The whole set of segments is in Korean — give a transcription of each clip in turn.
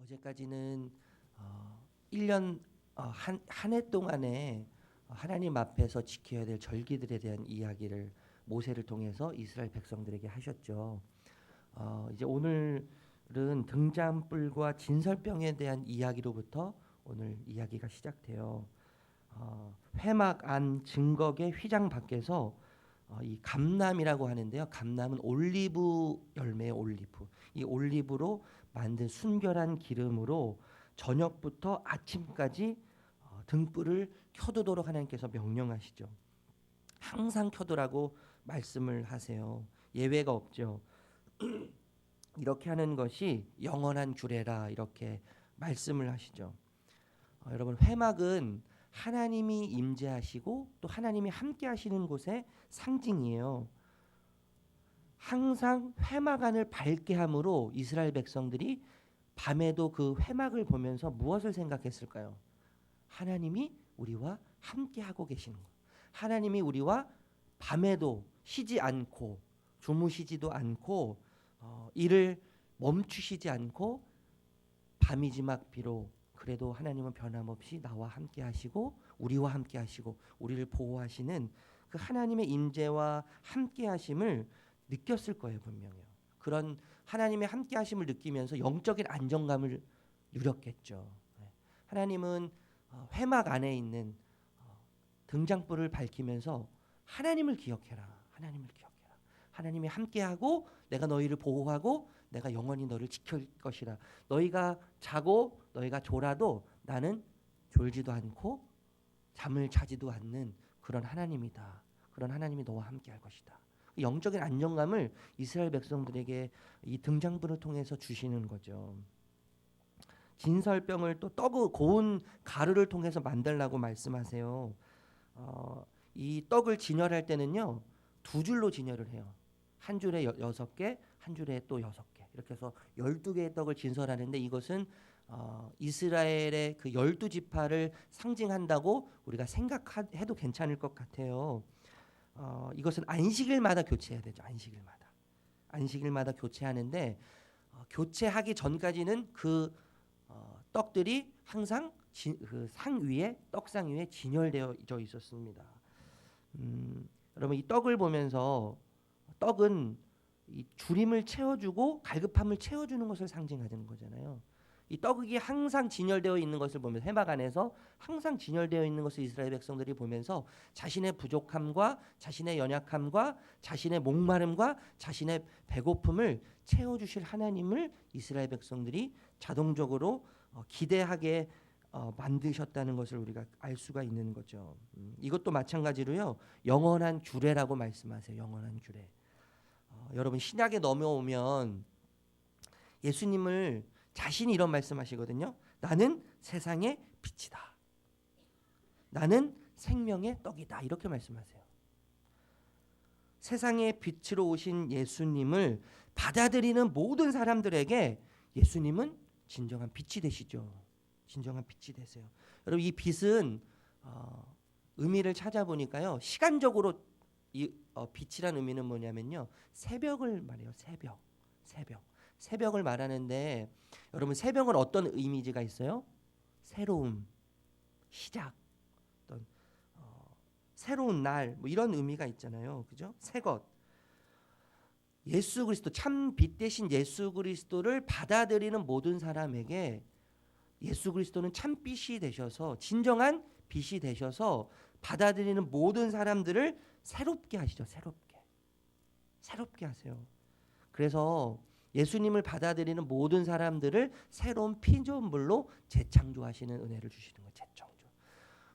어제까지는 1년 한 해 동안에 하나님 앞에서 지켜야 될 절기들에 대한 이야기를 모세를 통해서 이스라엘 백성들에게 하셨죠. 이제 오늘은 등잔불과 진설병에 대한 이야기로부터 오늘 이야기가 시작돼요. 회막 안 증거계 휘장 밖에서 이 감람이라고 하는데요. 감람은 올리브 열매의 올리브. 이 올리브로 만든 순결한 기름으로 저녁부터 아침까지 등불을 켜두도록 하나님께서 명령하시죠. 항상 켜두라고 말씀을 하세요. 예외가 없죠. 이렇게 하는 것이 영원한 규례라 이렇게 말씀을 하시죠. 여러분, 회막은 하나님이 임재하시고 또 하나님이 함께 하시는 곳의 상징이에요. 항상 회막 안을 밝게 함으로 이스라엘 백성들이 밤에도 그 회막을 보면서 무엇을 생각했을까요? 하나님이 우리와 함께 하고 계시는 것. 하나님이 우리와 밤에도 쉬지 않고 주무시지도 않고 일을 멈추시지 않고 밤이지막 비록 그래도 하나님은 변함없이 나와 함께 하시고 우리와 함께 하시고 우리를 보호하시는 그 하나님의 임재와 함께 하심을 느꼈을 거예요, 분명히요. 그런 하나님의 함께 하심을 느끼면서 영적인 안정감을 누렸겠죠. 하나님은 회막 안에 있는 등잔불을 밝히면서 하나님을 기억해라. 하나님을 기억해라. 하나님이 함께하고 내가 너희를 보호하고 내가 영원히 너를 지킬 것이라. 너희가 자고 너희가 졸아도 나는 졸지도 않고 잠을 자지도 않는 그런 하나님이다. 그런 하나님이 너와 함께할 것이다. 영적인 안정감을 이스라엘 백성들에게 이 등잔불을 통해서 주시는 거죠. 진설병을 또 고운 가루를 통해서 만들라고 말씀하세요. 이 떡을 진열할 때는요 2줄로 진열을 해요. 한 줄에 6개, 한 줄에 또 6개. 이렇게 해서 12개의 떡을 진설하는데 이것은 이스라엘의 그 12지파를 상징한다고 우리가 생각해도 괜찮을 것 같아요. 이것은 안식일마다 교체해야 되죠. 안식일마다 교체하는데 교체하기 전까지는 그 떡들이 항상 그 떡상 위에 진열되어 있었습니다. 여러분, 이 떡을 보면서 떡은 이 주림을 채워주고 갈급함을 채워주는 것을 상징하는 거잖아요. 이 떡이 항상 진열되어 있는 것을 보면서 회막 안에서 항상 진열되어 있는 것을 이스라엘 백성들이 보면서 자신의 부족함과 자신의 연약함과 자신의 목마름과 자신의 배고픔을 채워주실 하나님을 이스라엘 백성들이 자동적으로 기대하게 만드셨다는 것을 우리가 알 수가 있는 거죠. 이것도 마찬가지로요. 영원한 규례라고 말씀하세요. 영원한 규례. 여러분, 신약에 넘어오면 예수님을 자신이 이런 말씀하시거든요. 나는 세상의 빛이다. 나는 생명의 떡이다. 이렇게 말씀하세요. 세상의 빛으로 오신 예수님을 받아들이는 모든 사람들에게 예수님은 진정한 빛이 되시죠. 진정한 빛이 되세요. 여러분, 이 빛은 의미를 찾아보니까요. 시간적으로 이 빛이란 의미는 뭐냐면요. 새벽을 말해요. 새벽을 말하는데 여러분, 새벽은 어떤 이미지가 있어요? 새로움, 시작, 어떤 새로운 날, 뭐 이런 의미가 있잖아요. 그죠? 새것. 예수 그리스도, 참 빛 대신 예수 그리스도를 받아들이는 모든 사람에게 예수 그리스도는 참 빛이 되셔서 진정한 빛이 되셔서 받아들이는 모든 사람들을 새롭게 하시죠. 새롭게 하세요. 그래서 예수님을 받아들이는 모든 사람들을 새로운 피조물로 재창조하시는 은혜를 주시는 거예요. 재창조.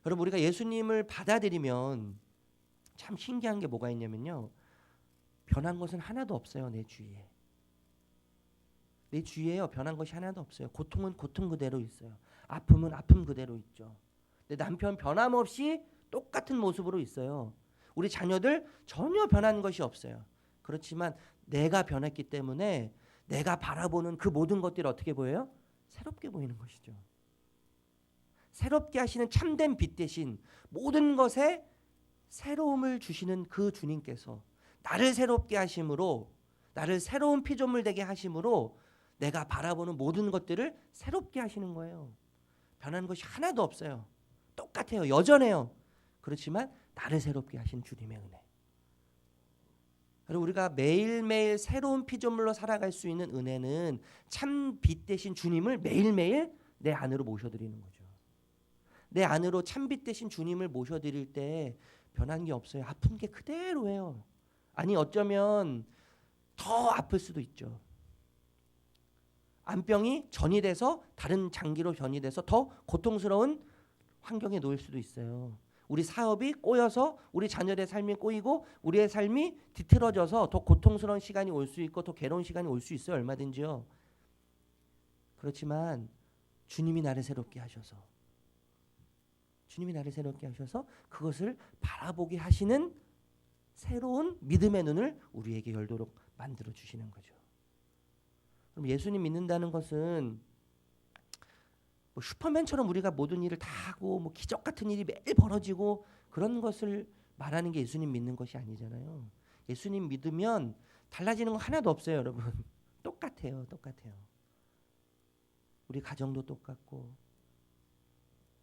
여러분, 우리가 예수님을 받아들이면 참 신기한 게 뭐가 있냐면요. 변한 것은 하나도 없어요. 내 주위에요. 변한 것이 하나도 없어요. 고통은 고통 그대로 있어요. 아픔은 아픔 그대로 있죠. 내 남편 변함없이 똑같은 모습으로 있어요. 우리 자녀들 전혀 변한 것이 없어요. 그렇지만 내가 변했기 때문에 내가 바라보는 그 모든 것들이 어떻게 보여요? 새롭게 보이는 것이죠. 새롭게 하시는 참된 빛 대신 모든 것에 새로움을 주시는 그 주님께서 나를 새롭게 하심으로, 나를 새로운 피조물 되게 하심으로 내가 바라보는 모든 것들을 새롭게 하시는 거예요. 변하는 것이 하나도 없어요. 똑같아요. 여전해요. 그렇지만 나를 새롭게 하신 주님의 은혜. 그리고 우리가 매일매일 새로운 피조물로 살아갈 수 있는 은혜는 참 빛 대신 주님을 매일매일 내 안으로 모셔드리는 거죠. 내 안으로 참 빛 대신 주님을 모셔드릴 때 변한 게 없어요. 아픈 게 그대로예요. 아니 어쩌면 더 아플 수도 있죠. 암병이 전이 돼서 다른 장기로 전이 돼서 더 고통스러운 환경에 놓일 수도 있어요. 우리 사업이 꼬여서 우리 자녀의 삶이 꼬이고 우리의 삶이 뒤틀어져서 더 고통스러운 시간이 올 수 있고 더 괴로운 시간이 올 수 있어요. 얼마든지요. 그렇지만 주님이 나를 새롭게 하셔서 그것을 바라보게 하시는 새로운 믿음의 눈을 우리에게 열도록 만들어 주시는 거죠. 그럼 예수님 믿는다는 것은 뭐 슈퍼맨처럼 우리가 모든 일을 다 하고 뭐 기적 같은 일이 매일 벌어지고 그런 것을 말하는 게 예수님 믿는 것이 아니잖아요. 예수님 믿으면 달라지는 거 하나도 없어요, 여러분. 똑같아요. 우리 가정도 똑같고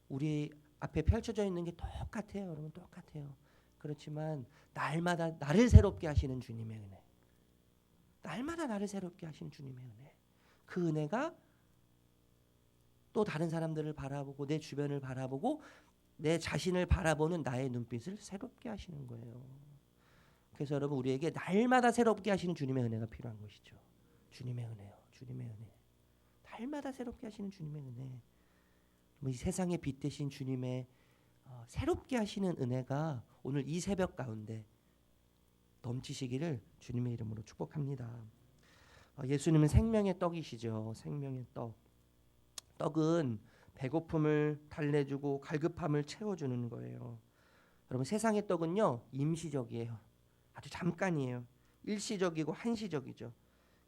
우리 앞에 펼쳐져 있는 게 똑같아요, 여러분. 똑같아요. 그렇지만 날마다 나를 새롭게 하시는 주님의 은혜. 날마다 나를 새롭게 하시는 주님의 은혜. 그 은혜가 또 다른 사람들을 바라보고 내 주변을 바라보고 내 자신을 바라보는 나의 눈빛을 새롭게 하시는 거예요. 그래서 여러분 우리에게 날마다 새롭게 하시는 주님의 은혜가 필요한 것이죠. 주님의 은혜요. 주님의 은혜. 날마다 새롭게 하시는 주님의 은혜. 이 세상의 빛 대신 주님의 새롭게 하시는 은혜가 오늘 이 새벽 가운데 넘치시기를 주님의 이름으로 축복합니다. 예수님은 생명의 떡이시죠. 생명의 떡. 떡은 배고픔을 달래주고 갈급함을 채워주는 거예요. 여러분 세상의 떡은요 임시적이에요. 아주 잠깐이에요. 일시적이고 한시적이죠.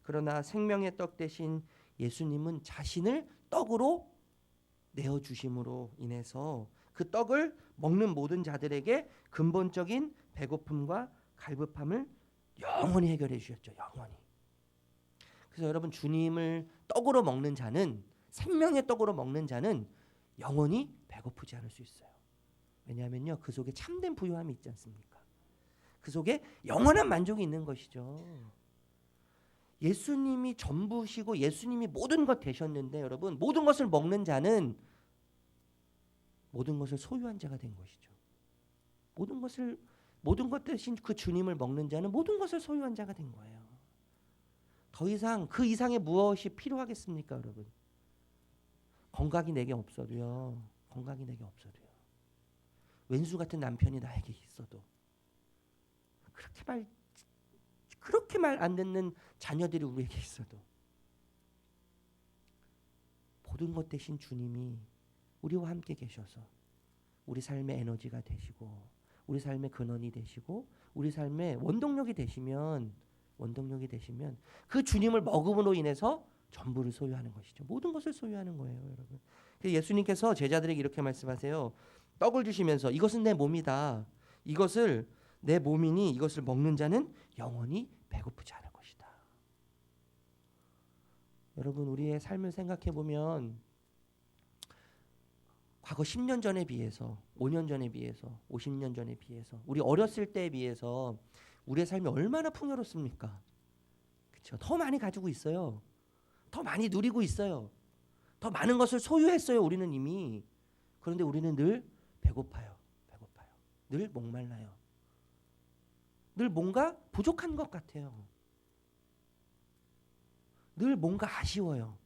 그러나 생명의 떡 대신 예수님은 자신을 떡으로 내어주심으로 인해서 그 떡을 먹는 모든 자들에게 근본적인 배고픔과 갈급함을 영원히 해결해 주셨죠. 영원히. 그래서 여러분 주님을 떡으로 먹는 자는 생명의 떡으로 먹는 자는 영원히 배고프지 않을 수 있어요. 왜냐하면요 그 속에 참된 부유함이 있지 않습니까? 그 속에 영원한 만족이 있는 것이죠. 예수님이 전부시고 예수님이 모든 것 되셨는데 여러분 모든 것을 먹는 자는 모든 것을 소유한 자가 된 것이죠. 모든 것 대신 그 주님을 먹는 자는 모든 것을 소유한 자가 된 거예요. 더 이상 그 이상의 무엇이 필요하겠습니까, 여러분? 건강이 내게 없어도요. 왼수 같은 남편이 나에게 있어도 그렇게 말 안 듣는 자녀들이 우리에게 있어도 모든 것 대신 주님이 우리와 함께 계셔서 우리 삶의 에너지가 되시고 우리 삶의 근원이 되시고 우리 삶의 원동력이 되시면 그 주님을 먹음으로 인해서 전부를 소유하는 것이죠. 모든 것을 소유하는 거예요, 여러분. 예수님께서 제자들에게 이렇게 말씀하세요. 떡을 주시면서 이것은 내 몸이다. 이것을 내 몸이니 이것을 먹는 자는 영원히 배고프지 않을 것이다. 여러분 우리의 삶을 생각해 보면 과거 10년 전에 비해서 5년 전에 비해서 50년 전에 비해서 우리 어렸을 때에 비해서 우리의 삶이 얼마나 풍요롭습니까? 그렇죠? 더 많이 가지고 있어요. 더 많이 누리고 있어요. 더 많은 것을 소유했어요. 우리는 이미. 그런데 우리는 늘 배고파요. 늘 목말라요. 늘 뭔가 부족한 것 같아요. 늘 뭔가 아쉬워요.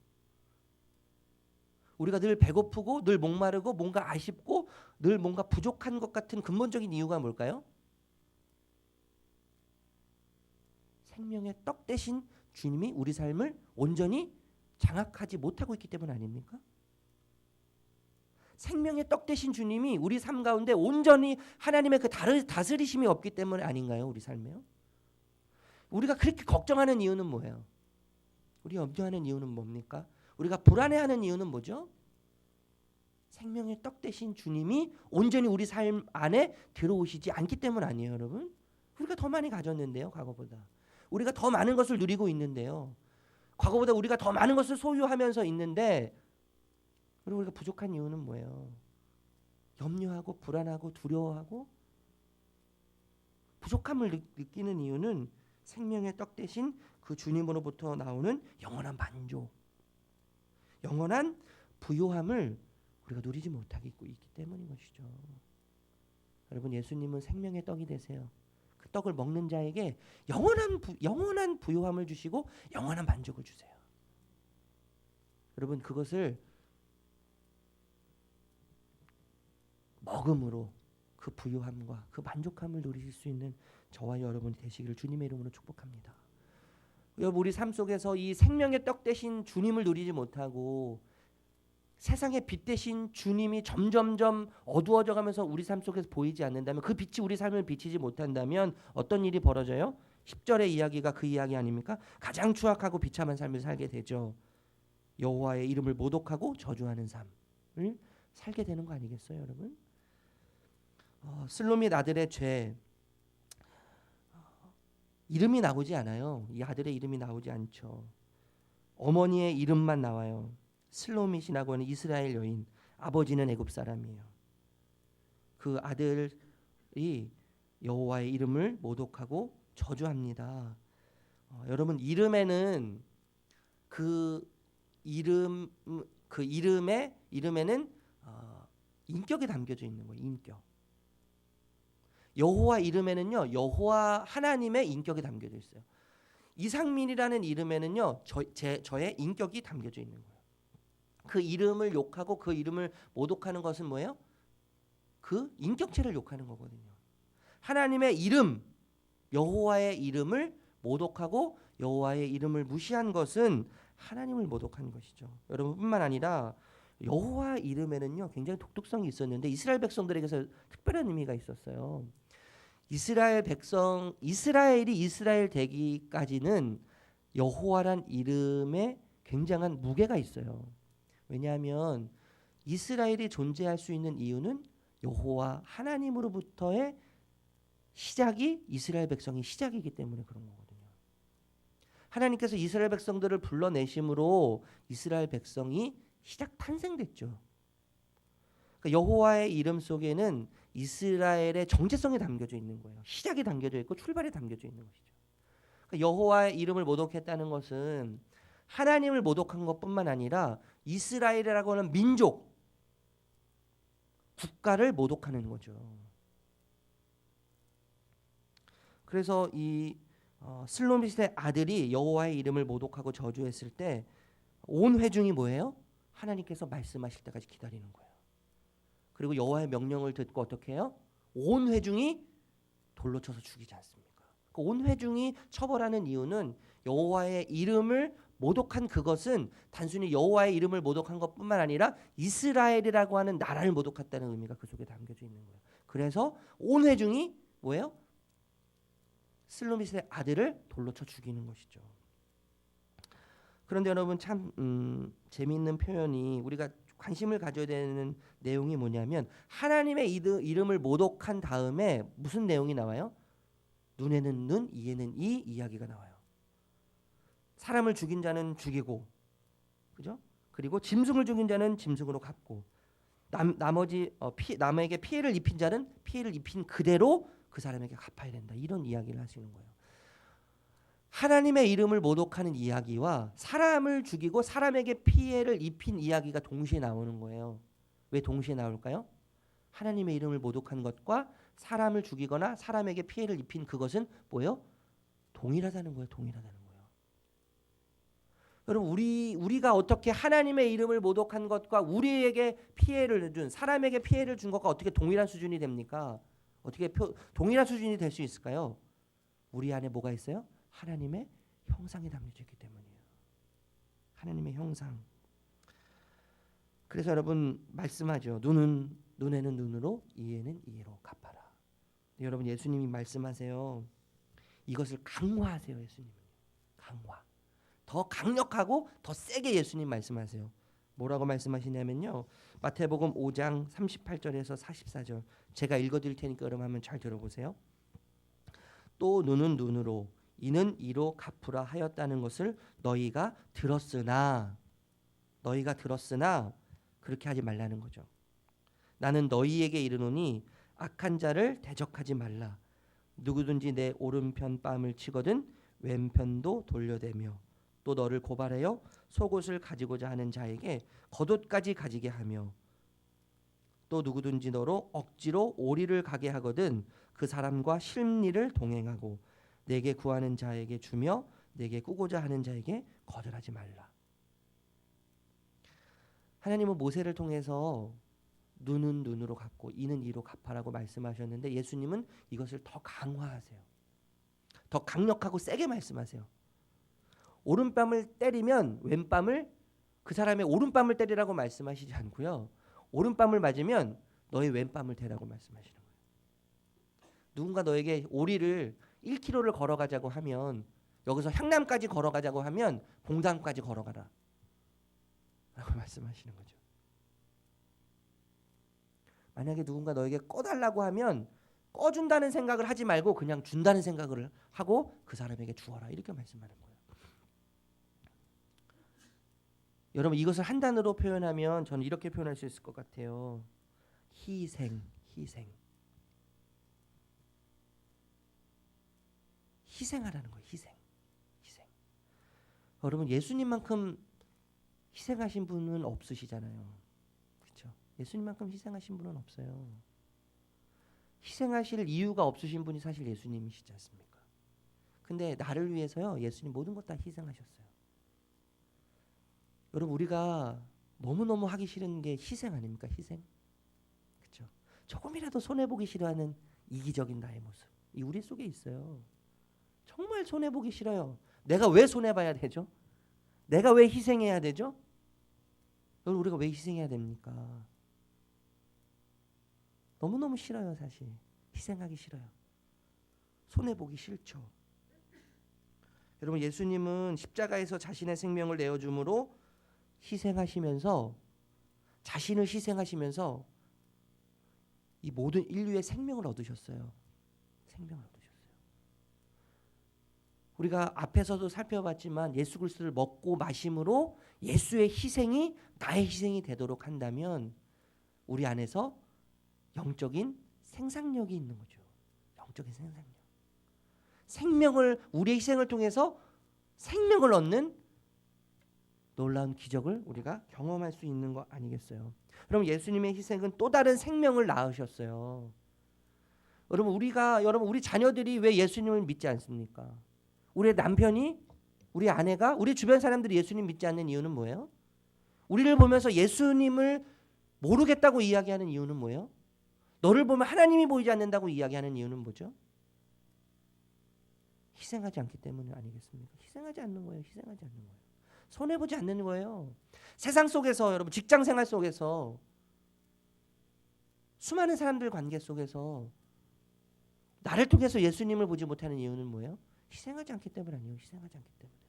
우리가 늘 배고프고 늘 목마르고 뭔가 아쉽고 늘 뭔가 부족한 것 같은 근본적인 이유가 뭘까요? 생명의 떡 대신 주님이 우리 삶을 온전히 장악하지 못하고 있기 때문 아닙니까? 생명의 떡 대신 주님이 우리 삶 가운데 온전히 하나님의 그 다스리심이 없기 때문에 아닌가요? 우리 삶에요? 우리가 그렇게 걱정하는 이유는 뭐예요? 우리 염려하는 이유는 뭡니까? 우리가 불안해하는 이유는 뭐죠? 생명의 떡 대신 주님이 온전히 우리 삶 안에 들어오시지 않기 때문 아니에요, 여러분? 우리가 더 많이 가졌는데요, 과거보다. 우리가 더 많은 것을 누리고 있는데요. 과거보다 우리가 더 많은 것을 소유하면서 있는데, 그리고 우리가 부족한 이유는 뭐예요? 염려하고 불안하고 두려워하고 부족함을 느끼는 이유는 생명의 떡 대신 그 주님으로부터 나오는 영원한 만족, 영원한 부요함을 우리가 누리지 못하고 있기 때문인 것이죠. 여러분, 예수님은 생명의 떡이 되세요. 그 떡을 먹는 자에게 영원한 부요함을 주시고 영원한 만족을 주세요. 여러분, 그것을 먹음으로 그 부요함과 그 만족함을 누리실 수 있는 저와 여러분이 되시기를 주님의 이름으로 축복합니다. 여러분, 우리 삶 속에서 이 생명의 떡 대신 주님을 누리지 못하고 세상의 빛 대신 주님이 점점점 어두워져 가면서 우리 삶 속에서 보이지 않는다면, 그 빛이 우리 삶을 비치지 못한다면 어떤 일이 벌어져요? 10절의 이야기가 그 이야기 아닙니까? 가장 추악하고 비참한 삶을 살게 되죠. 여호와의 이름을 모독하고 저주하는 삶을 살게 되는 거 아니겠어요, 여러분? 슬로밋 아들의 죄, 이름이 나오지 않아요. 이 아들의 이름이 나오지 않죠. 어머니의 이름만 나와요. 슬로밋이라고 하는 이스라엘 여인, 아버지는 애굽 사람이에요. 그 아들이 여호와의 이름을 모독하고 저주합니다. 여러분, 이름에는 이름에는 인격이 담겨져 있는 거예요. 인격. 여호와 이름에는요, 여호와 하나님의 인격이 담겨져 있어요. 이상민이라는 이름에는요, 저의 인격이 담겨져 있는 거예요. 그 이름을 욕하고 그 이름을 모독하는 것은 뭐예요? 그 인격체를 욕하는 거거든요. 하나님의 이름, 여호와의 이름을 모독하고 여호와의 이름을 무시한 것은 하나님을 모독한 것이죠. 여러분뿐만 아니라 여호와 이름에는요, 굉장히 독특성이 있었는데 이스라엘 백성들에게서 특별한 의미가 있었어요. 이스라엘이 이스라엘 되기까지는 여호와란 이름에 굉장한 무게가 있어요. 왜냐하면 이스라엘이 존재할 수 있는 이유는 여호와 하나님으로부터의 시작이 이스라엘 백성의 시작이기 때문에 그런 거거든요. 하나님께서 이스라엘 백성들을 불러내심으로 이스라엘 백성이 시작 탄생됐죠. 그러니까 여호와의 이름 속에는 이스라엘의 정체성이 담겨져 있는 거예요. 시작이 담겨져 있고 출발이 담겨져 있는 것이죠. 그러니까 여호와의 이름을 모독했다는 것은 하나님을 모독한 것뿐만 아니라 이스라엘이라고 하는 민족, 국가를 모독하는 거죠. 그래서 이 슬로밋의 아들이 여호와의 이름을 모독하고 저주했을 때 온 회중이 뭐예요? 하나님께서 말씀하실 때까지 기다리는 거예요. 그리고 여호와의 명령을 듣고 어떻게 해요? 온 회중이 돌로 쳐서 죽이지 않습니까? 그 온 회중이 처벌하는 이유는 여호와의 이름을 모독한 그것은 단순히 여호와의 이름을 모독한 것뿐만 아니라 이스라엘이라고 하는 나라를 모독했다는 의미가 그 속에 담겨져 있는 거예요. 그래서 온 회중이 뭐예요? 슬로밋의 아들을 돌로 쳐 죽이는 것이죠. 그런데 여러분, 참 재미있는 표현이, 우리가 관심을 가져야 되는 내용이 뭐냐면 하나님의 이름을 모독한 다음에 무슨 내용이 나와요? 눈에는 눈, 이에는 이 이야기가 나와요. 사람을 죽인 자는 죽이고, 그죠? 그리고 짐승을 죽인 자는 짐승으로 갚고, 남에게 피해를 입힌 자는 피해를 입힌 그대로 그 사람에게 갚아야 된다. 이런 이야기를 하시는 거예요. 하나님의 이름을 모독하는 이야기와 사람을 죽이고 사람에게 피해를 입힌 이야기가 동시에 나오는 거예요. 왜 동시에 나올까요? 하나님의 이름을 모독한 것과 사람을 죽이거나 사람에게 피해를 입힌 그것은 뭐예요? 동일하다는 거예요. 동일하다는 거예요. 여러분, 우리가 어떻게 하나님의 이름을 모독한 것과 우리에게 피해를 준, 사람에게 피해를 준 것과 어떻게 동일한 수준이 됩니까? 어떻게 동일한 수준이 될 수 있을까요? 우리 안에 뭐가 있어요? 하나님의 형상이 담겨져 있기 때문이에요. 하나님의 형상. 그래서 여러분 말씀하죠. 눈에는 눈으로, 이에는 이로 갚아라. 여러분, 예수님이 말씀하세요. 이것을 강화하세요. 예수님이 강화. 더 강력하고 더 세게 예수님 말씀하세요. 뭐라고 말씀하시냐면요. 마태복음 5장 38절에서 44절. 제가 읽어드릴 테니까 여러분 한번 잘 들어보세요. 또 눈은 눈으로, 이는 이로 갚으라 하였다는 것을 너희가 들었으나 그렇게 하지 말라는 거죠. 나는 너희에게 이르노니 악한 자를 대적하지 말라. 누구든지 내 오른편 뺨을 치거든 왼편도 돌려대며 또 너를 고발하여 속옷을 가지고자 하는 자에게 겉옷까지 가지게 하며 또 누구든지 너로 억지로 오리를 가게 하거든 그 사람과 심리를 동행하고 내게 구하는 자에게 주며 내게 꾸고자 하는 자에게 거절하지 말라. 하나님은 모세를 통해서 눈은 눈으로 갚고 이는 이로 갚아라고 말씀하셨는데 예수님은 이것을 더 강화하세요. 더 강력하고 세게 말씀하세요. 오른뺨을 때리면 왼뺨을 그 사람의 오른뺨을 때리라고 말씀하시지 않고요. 오른뺨을 맞으면 너의 왼뺨을 대라고 말씀하시는 거예요. 누군가 너에게 오리를 1km를 걸어가자고 하면 여기서 향남까지 걸어가자고 하면 봉담까지 걸어가라 라고 말씀하시는 거죠. 만약에 누군가 너에게 꺼달라고 하면 꺼준다는 생각을 하지 말고 그냥 준다는 생각을 하고 그 사람에게 주어라 이렇게 말씀하는 거예요. 여러분 이것을 한 단어로 표현하면 저는 이렇게 표현할 수 있을 것 같아요. 희생. 희생하라는 거예요. 희생. 여러분 예수님만큼 희생하신 분은 없으시잖아요. 그렇죠? 예수님만큼 희생하신 분은 없어요. 희생하실 이유가 없으신 분이 사실 예수님이시지 않습니까? 근데 나를 위해서요. 예수님 모든 것 다 희생하셨어요. 여러분 우리가 너무너무 하기 싫은 게 희생 아닙니까? 희생. 그렇죠? 조금이라도 손해보기 싫어하는 이기적인 나의 모습. 이 우리 속에 있어요. 정말 손해보기 싫어요. 내가 왜 손해봐야 되죠? 내가 왜 희생해야 되죠? 여러분 우리가 왜 희생해야 됩니까? 너무너무 싫어요. 사실 희생하기 싫어요. 손해보기 싫죠. 여러분 예수님은 십자가에서 자신의 생명을 내어줌으로 희생하시면서 자신을 희생하시면서 이 모든 인류의 생명을 얻으셨어요. 생명을 얻으셨어요. 우리가 앞에서도 살펴봤지만 예수 그리스도를 먹고 마심으로 예수의 희생이 나의 희생이 되도록 한다면 우리 안에서 영적인 생산력이 있는 거죠. 영적인 생산력. 생명을 우리의 희생을 통해서 생명을 얻는 놀라운 기적을 우리가 경험할 수 있는 거 아니겠어요? 그럼 예수님의 희생은 또 다른 생명을 낳으셨어요. 여러분 우리 자녀들이 왜 예수님을 믿지 않습니까? 우리 남편이, 우리 아내가, 우리 주변 사람들이 예수님 믿지 않는 이유는 뭐예요? 우리를 보면서 예수님을 모르겠다고 이야기하는 이유는 뭐예요? 너를 보면 하나님이 보이지 않는다고 이야기하는 이유는 뭐죠? 희생하지 않기 때문에 아니겠습니까? 희생하지 않는 거예요. 손해보지 않는 거예요. 세상 속에서 여러분 직장 생활 속에서 수많은 사람들 관계 속에서 나를 통해서 예수님을 보지 못하는 이유는 뭐예요? 희생하지 않기 때문 아니에요. 희생하지 않기 때문에요.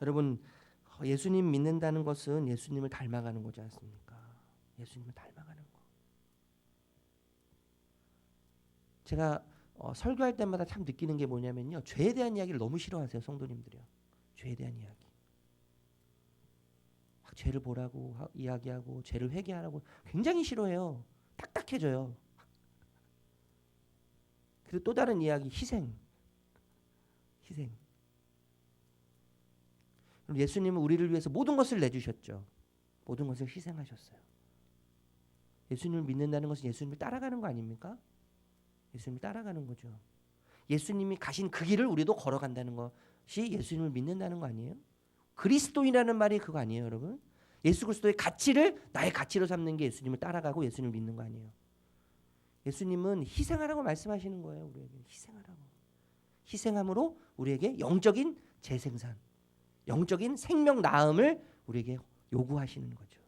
여러분 예수님 믿는다는 것은 예수님을 닮아가는 거지 않습니까? 예수님을 닮아가는 거. 제가 설교할 때마다 참 느끼는 게 뭐냐면요. 죄에 대한 이야기를 너무 싫어하세요. 성도님들이요. 죄에 대한 이야기. 막 죄를 보라고 이야기하고 죄를 회개하라고 굉장히 싫어해요. 딱딱해져요. 그리고 또 다른 이야기 희생. 예수님은 우리를 위해서 모든 것을 내주셨죠. 모든 것을 희생하셨어요. 예수님을 믿는다는 것은 예수님을 따라가는 거 아닙니까? 예수님을 따라가는 거죠. 예수님이 가신 그 길을 우리도 걸어간다는 것이 예수님을 믿는다는 거 아니에요? 그리스도인이라는 말이 그거 아니에요, 여러분? 예수 그리스도의 가치를 나의 가치로 삼는 게 예수님을 따라가고 예수님을 믿는 거 아니에요? 예수님은 희생하라고 말씀하시는 거예요. 우리에게 희생하라고. 희생함으로 우리에게 영적인 재생산, 영적인 생명 나음을 우리에게 요구하시는 거죠.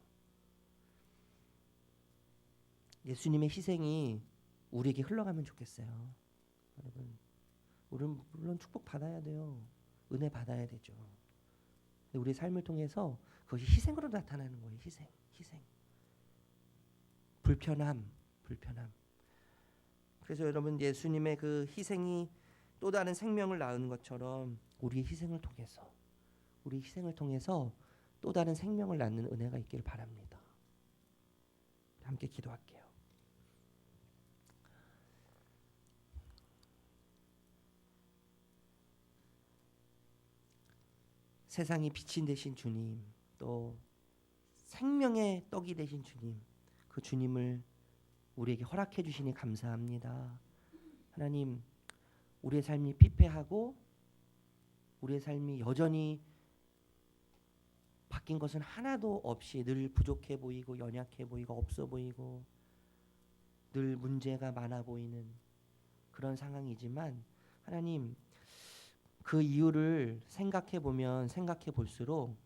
예수님의 희생이 우리에게 흘러가면 좋겠어요. 여러분, 우리는 물론 축복 받아야 돼요. 은혜 받아야 되죠. 근데 우리의 삶을 통해서 그것이 희생으로 나타나는 거예요. 희생. 불편함. 그래서 여러분 예수님의 그 희생이 또 다른 생명을 낳은 것처럼 우리의 희생을 통해서 또 다른 생명을 낳는 은혜가 있기를 바랍니다. 함께 기도할게요. 세상이 빛이 되신 주님, 또 생명의 떡이 되신 주님, 그 주님을 우리에게 허락해 주시니 감사합니다. 하나님, 우리의 삶이 피폐하고 우리의 삶이 여전히 바뀐 것은 하나도 없이 늘 부족해 보이고 연약해 보이고 없어 보이고 늘 문제가 많아 보이는 그런 상황이지만, 하나님, 그 이유를 생각해 볼수록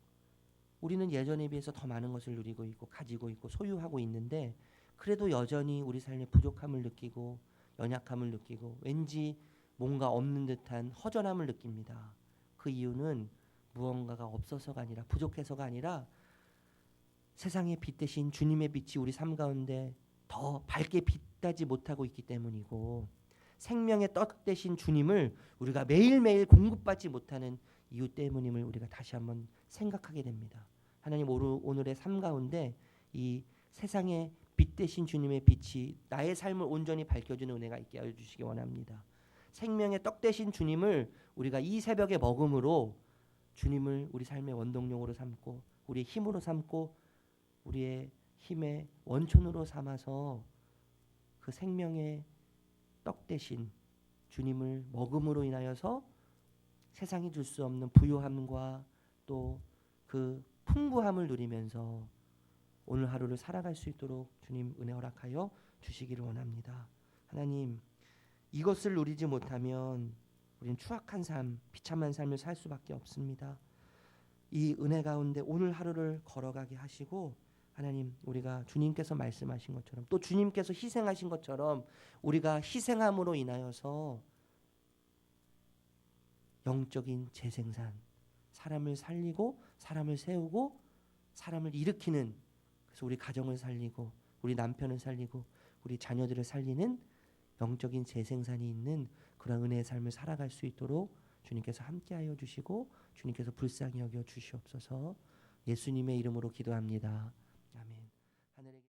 우리는 예전에 비해서 더 많은 것을 누리고 있고 가지고 있고 소유하고 있는데, 그래도 여전히 우리 삶의 부족함을 느끼고 연약함을 느끼고 왠지 뭔가 없는 듯한 허전함을 느낍니다. 그 이유는 무언가가 없어서가 아니라, 부족해서가 아니라 세상의 빛 대신 주님의 빛이 우리 삶 가운데 더 밝게 빛나지 못하고 있기 때문이고, 생명의 떡 대신 주님을 우리가 매일매일 공급받지 못하는 이유 때문임을 우리가 다시 한번 생각하게 됩니다. 하나님, 오늘의 삶 가운데 이 세상의 빛 대신 주님의 빛이 나의 삶을 온전히 밝혀주는 은혜가 있게 하여 주시기 원합니다. 생명의 떡 대신 주님을 우리가 이 새벽에 먹음으로 주님을 우리 삶의 원동력으로 삼고 우리의 힘으로 삼고 우리의 힘의 원천으로 삼아서 그 생명의 떡 대신 주님을 먹음으로 인하여서 세상이 줄 수 없는 부요함과 또 그 풍부함을 누리면서 오늘 하루를 살아갈 수 있도록 주님 은혜 허락하여 주시기를 원합니다. 하나님, 이것을 누리지 못하면 우리는 추악한 삶, 비참한 삶을 살 수밖에 없습니다. 이 은혜 가운데 오늘 하루를 걸어가게 하시고, 하나님, 우리가 주님께서 말씀하신 것처럼 또 주님께서 희생하신 것처럼 우리가 희생함으로 인하여서 영적인 재생산, 사람을 살리고 사람을 세우고 사람을 일으키는, 그래서 우리 가정을 살리고 우리 남편을 살리고 우리 자녀들을 살리는 영적인 재생산이 있는 그런 은혜의 삶을 살아갈 수 있도록 주님께서 함께하여 주시고 주님께서 불쌍히 여겨 주시옵소서. 예수님의 이름으로 기도합니다.